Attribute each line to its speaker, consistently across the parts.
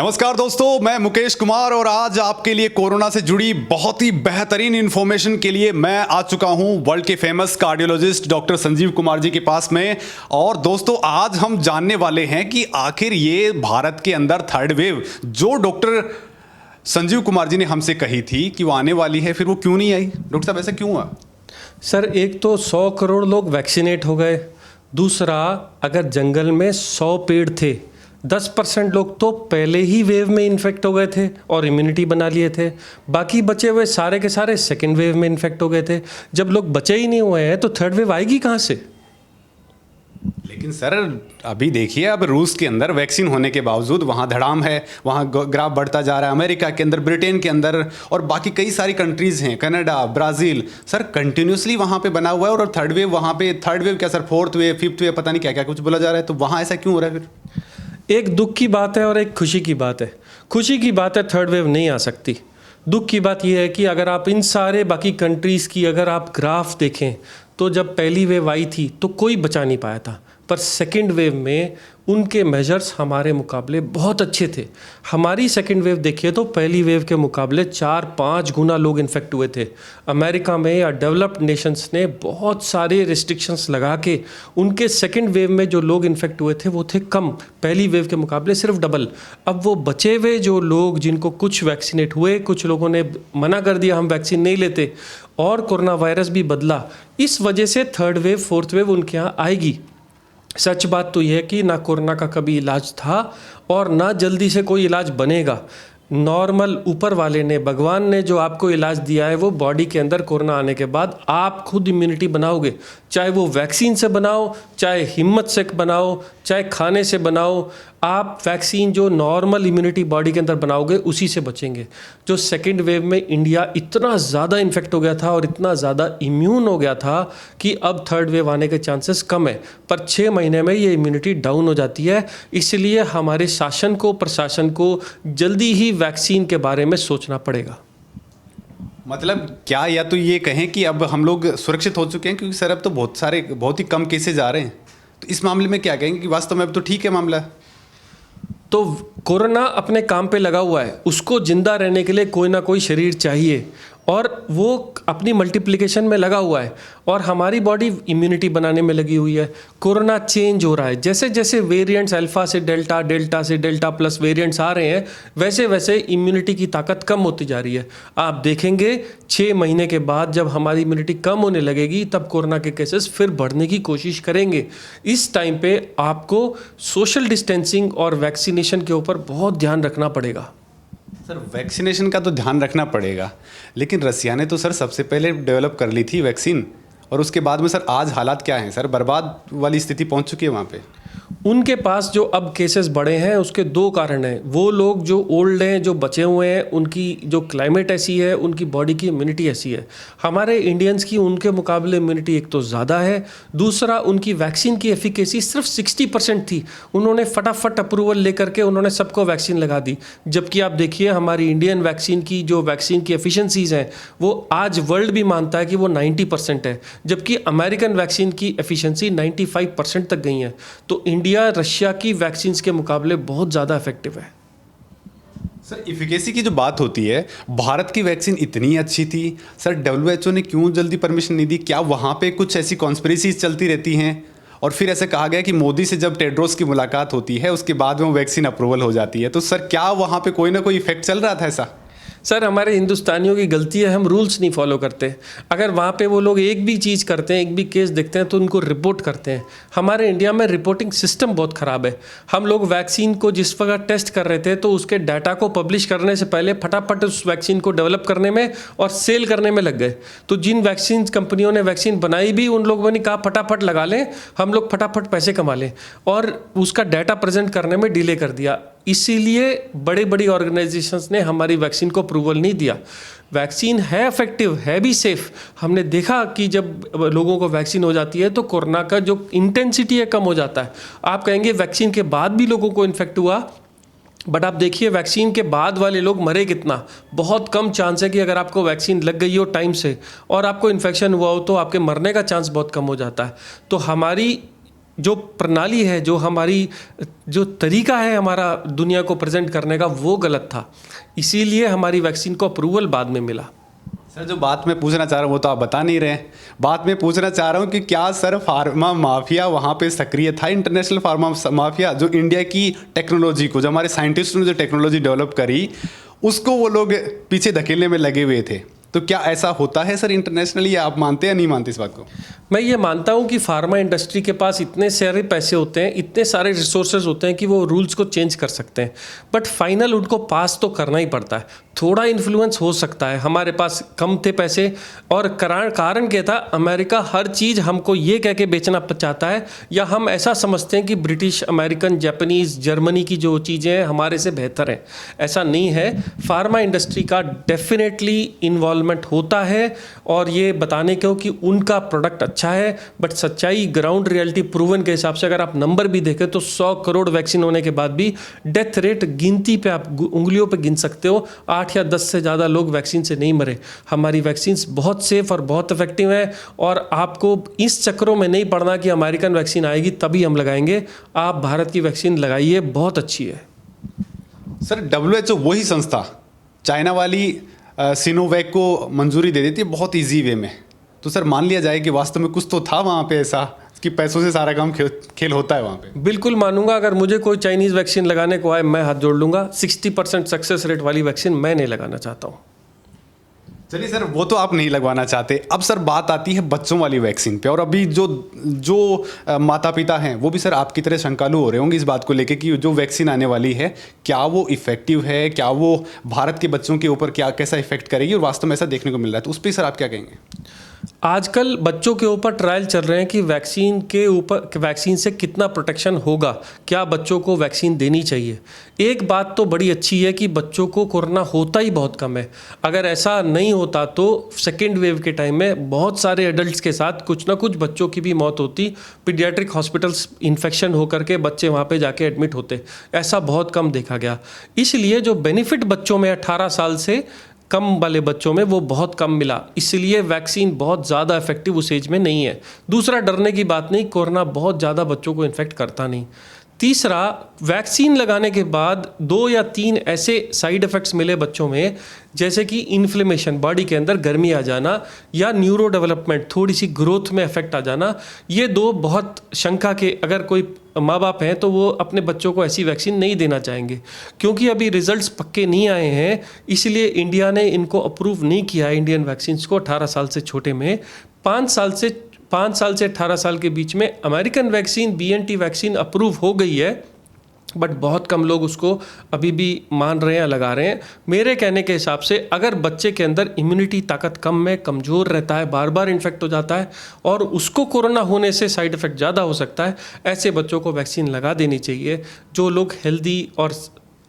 Speaker 1: नमस्कार दोस्तों, मैं मुकेश कुमार और आज आपके लिए कोरोना से जुड़ी बहुत ही बेहतरीन इंफॉर्मेशन के लिए मैं आ चुका हूं वर्ल्ड के famous cardiologist doctor Sanjeev Kumar ji के पास में। और दोस्तों, आज हम जानने वाले हैं कि आखिर ये भारत के अंदर थर्ड वेव जो डॉक्टर संजीव कुमार जी ने हमसे कही थी कि वो आने वाली है, फिर वो क्यों नहीं आई। डॉक्टर साहब, ऐसा क्यों हुआ?
Speaker 2: सर, एक तो 100 करोड़ लोग वैक्सीनेट हो गए। दूसरा, अगर जंगल में 100 पेड़ थे, 10% लोग तो पहले ही वेव में इन्फेक्ट हो गए थे और इम्यूनिटी बना लिए थे। बाकी बचे हुए सारे के सारे सेकेंड वेव में इन्फेक्ट हो गए थे। जब लोग बचे ही नहीं हुए हैं तो थर्ड वेव आएगी कहाँ से?
Speaker 1: लेकिन सर, अभी देखिए, अब रूस के अंदर वैक्सीन होने के बावजूद वहाँ धड़ाम है, वहाँ ग्राफ बढ़ता जा रहा है। अमेरिका के अंदर, ब्रिटेन के अंदर और बाकी कई सारी कंट्रीज़ हैं, कनाडा, ब्राज़ील, सर कंटिन्यूसली वहाँ पे बना हुआ है। और थर्ड वेव वहाँ पे, थर्ड वेव क्या sir, fourth wave, fifth wave, पता नहीं क्या क्या कुछ बोला जा रहा है। तो वहाँ ऐसा क्यों हो रहा है फिर?
Speaker 2: एक दुख की बात है और एक खुशी की बात है। खुशी की बात है थर्ड वेव नहीं आ सकती। दुख की बात यह है कि अगर आप इन सारे बाकी कंट्रीज़ की अगर आप ग्राफ देखें तो जब पहली वेव आई थी तो कोई बचा नहीं पाया था, पर सेकेंड वेव में उनके मेजर्स हमारे मुकाबले बहुत अच्छे थे। हमारी सेकेंड वेव देखिए तो पहली वेव के मुकाबले 4-5 गुना लोग इन्फेक्ट हुए थे। अमेरिका में या डेवलप्ड नेशंस ने बहुत सारे रिस्ट्रिक्शंस लगा के उनके सेकेंड वेव में जो लोग इन्फेक्ट हुए थे वो थे कम, पहली वेव के मुकाबले सिर्फ डबल। अब वो बचे हुए जो लोग जिनको कुछ वैक्सीनेट हुए, कुछ लोगों ने मना कर दिया हम वैक्सीन नहीं लेते, और कोरोना वायरस भी बदला, इस वजह से थर्ड वेव फोर्थ वेव उनके यहाँ आएगी। सच बात तो यह है कि ना कोरोना का कभी इलाज था और ना जल्दी से कोई इलाज बनेगा। नॉर्मल ऊपर वाले ने, भगवान ने जो आपको इलाज दिया है वो बॉडी के अंदर कोरोना आने के बाद आप खुद इम्यूनिटी बनाओगे, चाहे वो वैक्सीन से बनाओ, चाहे हिम्मत से बनाओ, चाहे खाने से बनाओ। आप वैक्सीन जो नॉर्मल इम्यूनिटी बॉडी के अंदर बनाओगे उसी से बचेंगे। जो सेकेंड वेव में इंडिया इतना ज़्यादा इन्फेक्ट हो गया था और इतना ज़्यादा इम्यून हो गया था कि अब थर्ड वेव आने के चांसेस कम है, पर 6 महीने में ये इम्यूनिटी डाउन हो जाती है। इसलिए हमारे शासन को, प्रशासन को जल्दी ही वैक्सीन के बारे में सोचना पड़ेगा।
Speaker 1: मतलब क्या, या तो ये कहें कि अब हम लोग सुरक्षित हो चुके हैं, क्योंकि सर अब तो बहुत ही कम केसेज आ रहे हैं। तो इस मामले में क्या कहेंगे कि वास्तव में अब तो ठीक है मामला?
Speaker 2: तो कोरोना अपने काम पे लगा हुआ है, उसको जिंदा रहने के लिए कोई ना कोई शरीर चाहिए और वो अपनी मल्टीप्लिकेशन में लगा हुआ है और हमारी बॉडी इम्यूनिटी बनाने में लगी हुई है। कोरोना चेंज हो रहा है, जैसे जैसे वेरिएंट्स अल्फा से डेल्टा, डेल्टा से डेल्टा प्लस वेरिएंट्स आ रहे हैं, वैसे वैसे इम्यूनिटी की ताकत कम होती जा रही है। आप देखेंगे 6 महीने के बाद जब हमारी इम्यूनिटी कम होने लगेगी तब कोरोना के केसेस फिर बढ़ने की कोशिश करेंगे। इस टाइम पे आपको सोशल डिस्टेंसिंग और वैक्सीनेशन के ऊपर बहुत ध्यान रखना पड़ेगा।
Speaker 1: सर, वैक्सीनेशन का तो ध्यान रखना पड़ेगा, लेकिन रसिया ने तो सर सबसे पहले डेवलप कर ली थी वैक्सीन, और उसके बाद में सर आज हालात क्या हैं? सर बर्बाद वाली स्थिति पहुंच चुकी है वहाँ पे।
Speaker 2: उनके पास जो अब केसेस बढ़े हैं उसके 2 कारण हैं। वो लोग जो ओल्ड हैं, जो बचे हुए हैं, उनकी जो क्लाइमेट ऐसी है, उनकी बॉडी की इम्यूनिटी ऐसी है। हमारे इंडियंस की उनके मुकाबले इम्यूनिटी एक तो ज़्यादा है, दूसरा उनकी वैक्सीन की एफिकेसी सिर्फ 60% थी। उन्होंने फटाफट अप्रूवल लेकर के उन्होंने सबको वैक्सीन लगा दी। जबकि आप देखिए हमारी इंडियन वैक्सीन की जो वैक्सीन की एफिशिएंसीज़ हैं वो आज वर्ल्ड भी मानता है कि वो 90% है, जबकि अमेरिकन वैक्सीन की एफिशिएंसी 95% तक गई है। तो इंडिया रशिया की वैक्सीन के मुकाबले बहुत ज़्यादा इफेक्टिव है।
Speaker 1: सर, इफिकेसी की जो बात होती है, भारत की वैक्सीन इतनी अच्छी थी, सर WHO ने क्यों जल्दी परमिशन नहीं दी? क्या वहाँ पे कुछ ऐसी कॉन्स्पिरेसीज चलती रहती हैं? और फिर ऐसे कहा गया कि मोदी से जब टेड्रोस की मुलाकात होती है उसके बाद में वो वैक्सीन अप्रूवल हो जाती है। तो सर क्या वहाँ पे कोई ना कोई इफेक्ट चल रहा था ऐसा?
Speaker 2: सर, हमारे हिंदुस्तानियों की गलती है, हम रूल्स नहीं फॉलो करते। अगर वहाँ पे वो लोग एक भी चीज़ करते हैं, एक भी केस देखते हैं तो उनको रिपोर्ट करते हैं। हमारे इंडिया में रिपोर्टिंग सिस्टम बहुत ख़राब है। हम लोग वैक्सीन को जिस वक्त टेस्ट कर रहे थे तो उसके डाटा को पब्लिश करने से पहले फटाफट उस वैक्सीन को डेवलप करने में और सेल करने में लग गए। तो जिन वैक्सीन कंपनियों ने वैक्सीन बनाई भी, उन लोगों ने कहा फटाफट लगा लें, हम लोग फटाफट पैसे कमा लें, और उसका डाटा प्रेजेंट करने में डिले कर दिया। इसीलिए बड़ी बड़ी ऑर्गेनाइजेशंस ने हमारी वैक्सीन को अप्रूवल नहीं दिया। वैक्सीन है इफेक्टिव, है भी सेफ। हमने देखा कि जब लोगों को वैक्सीन हो जाती है तो कोरोना का जो इंटेंसिटी है कम हो जाता है। आप कहेंगे वैक्सीन के बाद भी लोगों को इन्फेक्ट हुआ, बट आप देखिए वैक्सीन के बाद वाले लोग मरे कितना। बहुत कम चांस है कि अगर आपको वैक्सीन लग गई हो टाइम से और आपको इन्फेक्शन हुआ हो तो आपके मरने का चांस बहुत कम हो जाता है। तो हमारी जो प्रणाली है, जो हमारी जो तरीका है हमारा दुनिया को प्रेजेंट करने का, वो गलत था। इसीलिए हमारी वैक्सीन को अप्रूवल बाद में मिला।
Speaker 1: सर जो बात मैं पूछना चाह रहा हूँ वो तो आप बता नहीं रहे हैं। बात मैं पूछना चाह रहा हूँ कि क्या सर फार्मा माफिया वहाँ पे सक्रिय था, इंटरनेशनल फार्मा माफिया, जो इंडिया की टेक्नोलॉजी को, जो हमारे साइंटिस्टों ने जो टेक्नोलॉजी डेवलप करी उसको वो लोग पीछे धकेलने में लगे हुए थे। तो क्या ऐसा होता है सर इंटरनेशनली, या आप मानते या नहीं मानते इस बात को?
Speaker 2: मैं ये मानता हूँ कि फार्मा इंडस्ट्री के पास इतने सारे पैसे होते हैं, इतने सारे रिसोर्सेज होते हैं कि वो रूल्स को चेंज कर सकते हैं, बट फाइनल उनको पास तो करना ही पड़ता है। थोड़ा इन्फ्लुएंस हो सकता है, हमारे पास कम थे पैसे, और कारण क्या था, अमेरिका हर चीज़ हमको ये कह के बेचना चाहता है, या हम ऐसा समझते हैं कि ब्रिटिश, अमेरिकन, जापानीज़, जर्मनी की जो चीज़ें हैं हमारे से बेहतर हैं। ऐसा नहीं है। फार्मा इंडस्ट्री का डेफिनेटली इन्वॉल्वमेंट होता है, और ये बताने को कि उनका प्रोडक्ट अच्छा है, बट सच्चाई, ग्राउंड रियलिटी प्रूवन के हिसाब से अगर आप नंबर भी देखें तो 100 करोड़ वैक्सीन होने के बाद भी डेथ रेट गिनती पे, आप उंगलियों पे गिन सकते हो, 8 या 10 से ज़्यादा लोग वैक्सीन से नहीं मरे। हमारी वैक्सीन बहुत सेफ और बहुत इफेक्टिव है, और आपको इस चक्रों में नहीं पड़ना कि अमेरिकन वैक्सीन आएगी तभी हम लगाएंगे। आप भारत की वैक्सीन लगाइए, बहुत अच्छी है।
Speaker 1: सर WHO वही संस्था चाइना वाली सिनोवैक को मंजूरी दे देती है बहुत ईजी वे में, तो सर मान लिया जाए कि वास्तव में कुछ तो था वहाँ पे ऐसा कि पैसों से सारा काम खेल होता है वहाँ पे?
Speaker 2: बिल्कुल मानूंगा। अगर मुझे कोई चाइनीज़ वैक्सीन लगाने को आए, मैं हाथ जोड़ लूँगा। 60% सक्सेस रेट वाली वैक्सीन मैं नहीं लगाना चाहता हूँ।
Speaker 1: चलिए सर, वो तो आप नहीं लगवाना चाहते। अब सर बात आती है बच्चों वाली वैक्सीन पे, और अभी जो माता पिता हैं वो भी सर आपकी तरह शंकालु हो रहे होंगे इस बात को लेके कि जो वैक्सीन आने वाली है क्या वो इफेक्टिव है, क्या वो भारत के बच्चों के ऊपर क्या कैसा इफेक्ट करेगी, और वास्तव में ऐसा देखने को मिल रहा है, तो उस पर सर आप क्या कहेंगे?
Speaker 2: आजकल बच्चों के ऊपर ट्रायल चल रहे हैं कि वैक्सीन से कितना प्रोटेक्शन होगा, क्या बच्चों को वैक्सीन देनी चाहिए। एक बात तो बड़ी अच्छी है कि बच्चों को कोरोना होता ही बहुत कम है। अगर ऐसा नहीं होता तो सेकेंड वेव के टाइम में बहुत सारे एडल्ट्स के साथ कुछ ना कुछ बच्चों की भी मौत होती, पीडियाट्रिक हॉस्पिटल्स इन्फेक्शन होकर के बच्चे वहाँ पे जाके एडमिट होते। ऐसा बहुत कम देखा गया। इसलिए जो बेनिफिट बच्चों में 18 साल से कम वाले बच्चों में वो बहुत कम मिला, इसलिए वैक्सीन बहुत ज़्यादा इफेक्टिव उस एज में नहीं है। दूसरा, डरने की बात नहीं, कोरोना बहुत ज़्यादा बच्चों को इन्फेक्ट करता नहीं। तीसरा, वैक्सीन लगाने के बाद 2 या 3 ऐसे साइड इफ़ेक्ट्स मिले बच्चों में, जैसे कि इन्फ्लेमेशन, बॉडी के अंदर गर्मी आ जाना, या न्यूरो डेवलपमेंट, थोड़ी सी ग्रोथ में इफेक्ट आ जाना। ये 2 बहुत शंका के, अगर कोई माँ बाप हैं तो वो अपने बच्चों को ऐसी वैक्सीन नहीं देना चाहेंगे, क्योंकि अभी रिजल्ट्स पक्के नहीं आए हैं। इसलिए इंडिया ने इनको अप्रूव नहीं किया है, इंडियन वैक्सीन्स को 18 साल से छोटे में। 5 साल से 18 साल के बीच में American vaccine, BNT vaccine approve हो गई है, बट बहुत कम लोग उसको अभी भी मान रहे हैं, लगा रहे हैं। मेरे कहने के हिसाब से अगर बच्चे के अंदर इम्यूनिटी ताकत कम है, कमज़ोर रहता है, बार बार इन्फेक्ट हो जाता है, और उसको कोरोना होने से साइड इफ़ेक्ट ज़्यादा हो सकता है, ऐसे बच्चों को वैक्सीन लगा देनी चाहिए। जो लोग हेल्दी और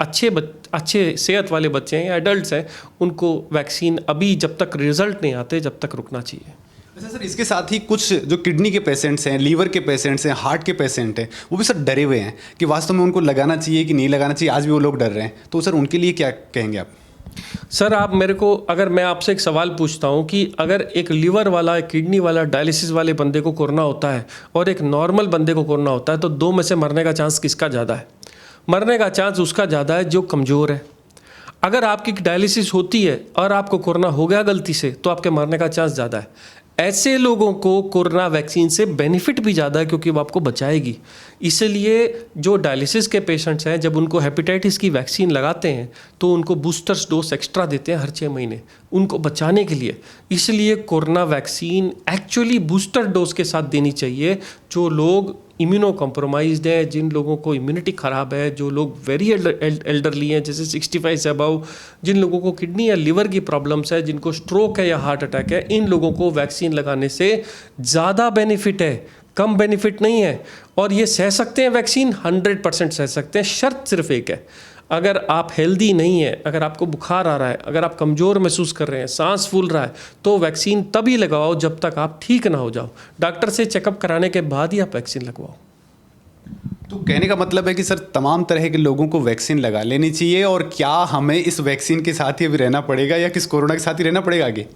Speaker 2: अच्छे सेहत वाले बच्चे हैं या एडल्ट्स हैं, उनको वैक्सीन अभी जब तक रिजल्ट नहीं आते जब तक रुकना चाहिए।
Speaker 1: अच्छा सर, इसके साथ ही कुछ जो किडनी के पेशेंट्स हैं, लीवर के पेशेंट्स हैं, हार्ट के पेशेंट हैं, वो भी सर डरे हुए हैं कि वास्तव में उनको लगाना चाहिए कि नहीं लगाना चाहिए। आज भी वो लोग डर रहे हैं, तो सर उनके लिए क्या कहेंगे आप?
Speaker 2: सर आप मेरे को, अगर मैं आपसे एक सवाल पूछता हूं कि अगर एक लीवर वाला, एक किडनी वाला, डायलिसिस वाले बंदे को कोरोना होता है और एक नॉर्मल बंदे को कोरोना होता है, तो 2 में से मरने का चांस किसका ज़्यादा है? मरने का चांस उसका ज़्यादा है जो कमज़ोर है। अगर आपकी डायलिसिस होती है और आपको कोरोना हो गया गलती से, तो आपके मरने का चांस ज़्यादा है। ऐसे लोगों को कोरोना वैक्सीन से बेनिफिट भी ज़्यादा है, क्योंकि वो आपको बचाएगी। इसलिए जो डायलिसिस के पेशेंट्स हैं, जब उनको हेपेटाइटिस की वैक्सीन लगाते हैं तो उनको बूस्टर्स डोज एक्स्ट्रा देते हैं हर 6 महीने, उनको बचाने के लिए। इसलिए corona vaccine actually booster dose के साथ देनी चाहिए। जो लोग इम्यूनो कॉम्प्रोमाइज्ड हैं, जिन लोगों को इम्यूनिटी ख़राब है, जो लोग वेरी एल्डरली हैं, जैसे 65 से अबव, जिन लोगों को किडनी या लिवर की प्रॉब्लम्स है, जिनको स्ट्रोक है या हार्ट अटैक है, इन लोगों को वैक्सीन लगाने से ज़्यादा बेनिफिट है, कम बेनिफिट नहीं है। और ये सह सकते हैं वैक्सीन, 100% सह सकते हैं। शर्त सिर्फ एक है, अगर आप हेल्दी नहीं है, अगर आपको बुखार आ रहा है, अगर आप कमज़ोर महसूस कर रहे हैं, सांस फूल रहा है, तो वैक्सीन तभी लगाओ जब तक आप ठीक ना हो जाओ। डॉक्टर से चेकअप कराने के बाद ही आप वैक्सीन लगवाओ।
Speaker 1: तो कहने का मतलब है कि सर तमाम तरह के लोगों को वैक्सीन लगा लेनी चाहिए। और क्या हमें इस वैक्सीन के साथ ही अभी रहना पड़ेगा, या किस कोरोना के साथ ही रहना पड़ेगा आगे?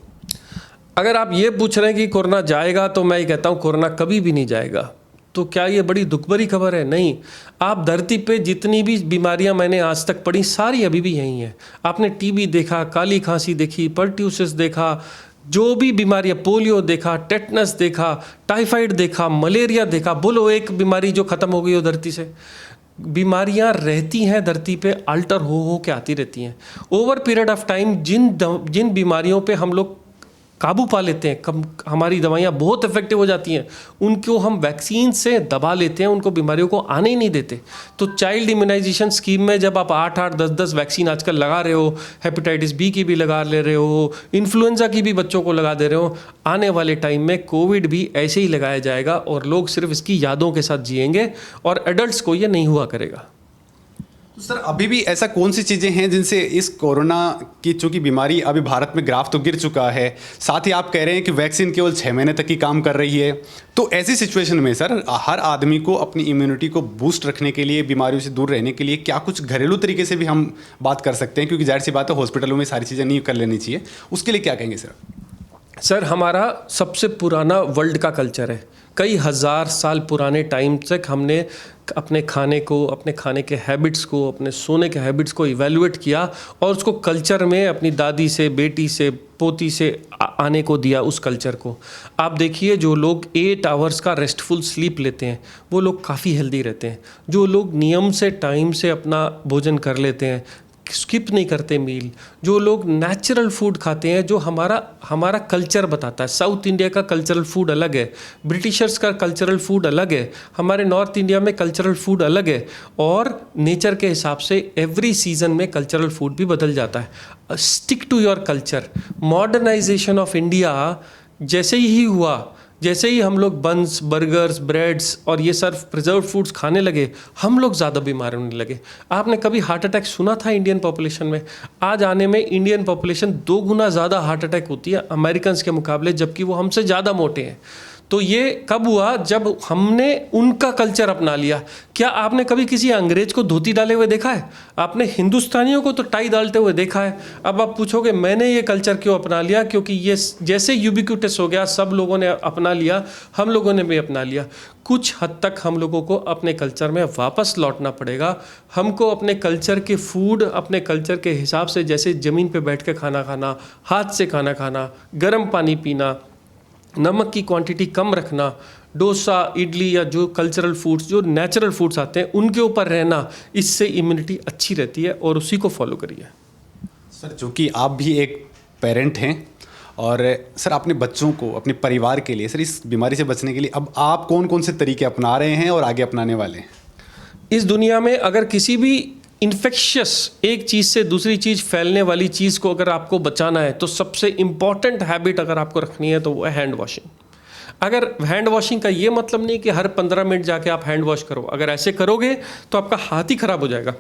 Speaker 2: अगर आप ये पूछ रहे हैं कि कोरोना जाएगा, तो मैं ये कहता हूँ कोरोना कभी भी नहीं जाएगा। तो क्या ये बड़ी दुख भरी खबर है? नहीं। आप धरती पे जितनी भी बीमारियां मैंने आज तक पढ़ी सारी अभी भी यही हैं। आपने टीबी देखा, काली खांसी देखी, पर्ट्यूसिस देखा, जो भी बीमारियां, पोलियो देखा, टेटनस देखा, टाइफाइड देखा, मलेरिया देखा, बोलो एक बीमारी जो ख़त्म हो गई हो धरती से? बीमारियां रहती हैं धरती पे, अल्टर हो के आती रहती हैं। ओवर पीरियड ऑफ टाइम जिन बीमारियों पे हम लोग काबू पा लेते हैं, हमारी दवाइयाँ बहुत इफेक्टिव हो जाती हैं, उनको हम वैक्सीन से दबा लेते हैं, उनको बीमारियों को आने ही नहीं देते। तो चाइल्ड इम्यूनाइजेशन स्कीम में जब आप 8-8, 10-10 वैक्सीन आजकल लगा रहे हो, हेपेटाइटिस बी की भी लगा ले रहे हो, इन्फ्लुएंजा की भी बच्चों को लगा दे रहे हो, आने वाले टाइम में कोविड भी ऐसे ही लगाया जाएगा और लोग सिर्फ इसकी यादों के साथ जिएंगे और एडल्ट्स को ये नहीं हुआ करेगा।
Speaker 1: तो सर अभी भी ऐसा कौन सी चीज़ें हैं जिनसे इस कोरोना की चूंकि बीमारी अभी भारत में ग्राफ तो गिर चुका है, साथ ही आप कह रहे हैं कि वैक्सीन केवल 6 महीने तक ही काम कर रही है, तो ऐसी सिचुएशन में सर हर आदमी को अपनी इम्यूनिटी को बूस्ट रखने के लिए, बीमारियों से दूर रहने के लिए क्या कुछ घरेलू तरीके से भी हम बात कर सकते हैं? क्योंकि जाहिर सी बात है हॉस्पिटलों में सारी चीज़ें नहीं कर लेनी चाहिए, उसके लिए क्या कहेंगे सर?
Speaker 2: सर हमारा सबसे पुराना वर्ल्ड का कल्चर है। कई हज़ार साल पुराने टाइम तक हमने अपने खाने को, अपने खाने के हैबिट्स को, अपने सोने के हैबिट्स को इवैल्यूएट किया और उसको कल्चर में अपनी दादी से, बेटी से, पोती से आने को दिया उस कल्चर को। आप देखिए जो लोग 8 आवर्स का रेस्टफुल स्लीप लेते हैं वो लोग काफ़ी हेल्दी रहते हैं। जो लोग नियम से, टाइम से अपना भोजन कर लेते हैं, स्किप नहीं करते मील, जो लोग नेचुरल फूड खाते हैं, जो हमारा कल्चर बताता है। साउथ इंडिया का कल्चरल फूड अलग है, ब्रिटिशर्स का कल्चरल फूड अलग है, हमारे नॉर्थ इंडिया में कल्चरल फूड अलग है और नेचर के हिसाब से एवरी सीजन में कल्चरल फूड भी बदल जाता है। Stick to your culture. Modernisation of India जैसे ही हुआ, जैसे ही हम लोग बन्स, बर्गर्स, ब्रेड्स और ये सब प्रिजर्व फूड्स खाने लगे, हम लोग ज़्यादा बीमार होने लगे। आपने कभी हार्ट अटैक सुना था इंडियन पॉपुलेशन में? आज आने में इंडियन पॉपुलेशन 2 गुना ज़्यादा हार्ट अटैक होती है अमेरिकन्स के मुकाबले, जबकि वो हमसे ज़्यादा मोटे हैं। तो ये कब हुआ? जब हमने उनका कल्चर अपना लिया। क्या आपने कभी किसी अंग्रेज को धोती डाले हुए देखा है? आपने हिंदुस्तानियों को तो टाई डालते हुए देखा है। अब आप पूछोगे मैंने ये कल्चर क्यों अपना लिया? क्योंकि ये जैसे यूबिक्विटस हो गया, सब लोगों ने अपना लिया, हम लोगों ने भी अपना लिया। कुछ हद तक हम लोगों को अपने कल्चर में वापस लौटना पड़ेगा। हमको अपने कल्चर के फूड, अपने कल्चर के हिसाब से, जैसे ज़मीन पे बैठ के खाना खाना, हाथ से खाना खाना, गर्म पानी पीना, नमक की क्वांटिटी कम रखना, डोसा, इडली या जो कल्चरल फूड्स, जो नेचुरल फूड्स आते हैं उनके ऊपर रहना, इससे इम्यूनिटी अच्छी रहती है और उसी को फॉलो करिए।
Speaker 1: सर चूँकि आप भी एक पेरेंट हैं और सर अपने बच्चों को, अपने परिवार के लिए, सर इस बीमारी से बचने के लिए अब आप कौन कौन से तरीके अपना रहे हैं और आगे अपनाने वाले हैं?
Speaker 2: इस दुनिया में अगर किसी भी इन्फेक्शियस एक चीज़ से दूसरी चीज़ फैलने वाली चीज़ को अगर आपको बचाना है तो सबसे इम्पॉर्टेंट हैबिट अगर आपको रखनी है तो वो है हैंड वॉशिंग। अगर हैंड वॉशिंग का ये मतलब नहीं कि हर 15 मिनट जाके आप हैंड वॉश करो, अगर ऐसे करोगे तो आपका हाथ ही ख़राब हो जाएगा।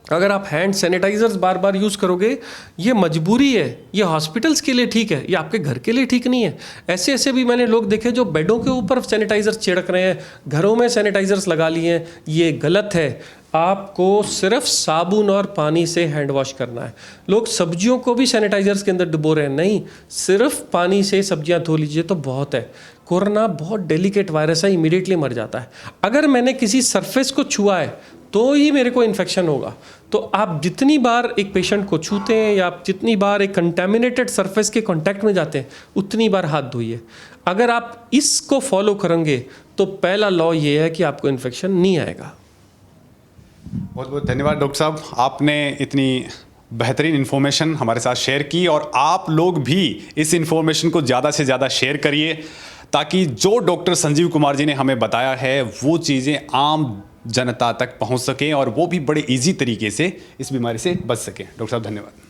Speaker 2: अगर आप हैंड सैनिटाइजर्स बार बार यूज़ करोगे, ये मजबूरी है, ये हॉस्पिटल्स के लिए ठीक है, ये आपके घर के लिए ठीक नहीं है। ऐसे ऐसे भी मैंने लोग देखे जो बेडों के ऊपर सैनिटाइजर्स छिड़क रहे हैं, घरों में सैनिटाइजर्स लगा लिए हैं। ये गलत है। आपको सिर्फ साबुन और पानी से हैंड वॉश करना है। लोग सब्जियों को भी सैनिटाइजर्स के अंदर डुबो रहे हैं, नहीं, सिर्फ पानी से सब्जियां धो लीजिए तो बहुत है। कोरोना बहुत डेलिकेट वायरस है, इमीडिएटली मर जाता है। अगर मैंने किसी सरफेस को छुआ है तो ही मेरे को इन्फेक्शन होगा। तो आप जितनी बार एक पेशेंट को छूते हैं या आप जितनी बार एक कंटेमिनेटेड सरफेस के कांटेक्ट में जाते हैं उतनी बार हाथ धोइए। अगर आप इसको फॉलो करेंगे तो पहला लॉ ये है कि आपको इन्फेक्शन नहीं आएगा।
Speaker 1: बहुत बहुत धन्यवाद डॉक्टर साहब, आपने इतनी बेहतरीन इन्फॉर्मेशन हमारे साथ शेयर की और आप लोग भी इस इन्फॉर्मेशन को ज़्यादा से ज़्यादा शेयर करिए ताकि जो डॉक्टर संजीव कुमार जी ने हमें बताया है वो चीज़ें आम जनता तक पहुंच सकें और वो भी बड़े इजी तरीके से इस बीमारी से बच सकें। डॉक्टर साहब धन्यवाद।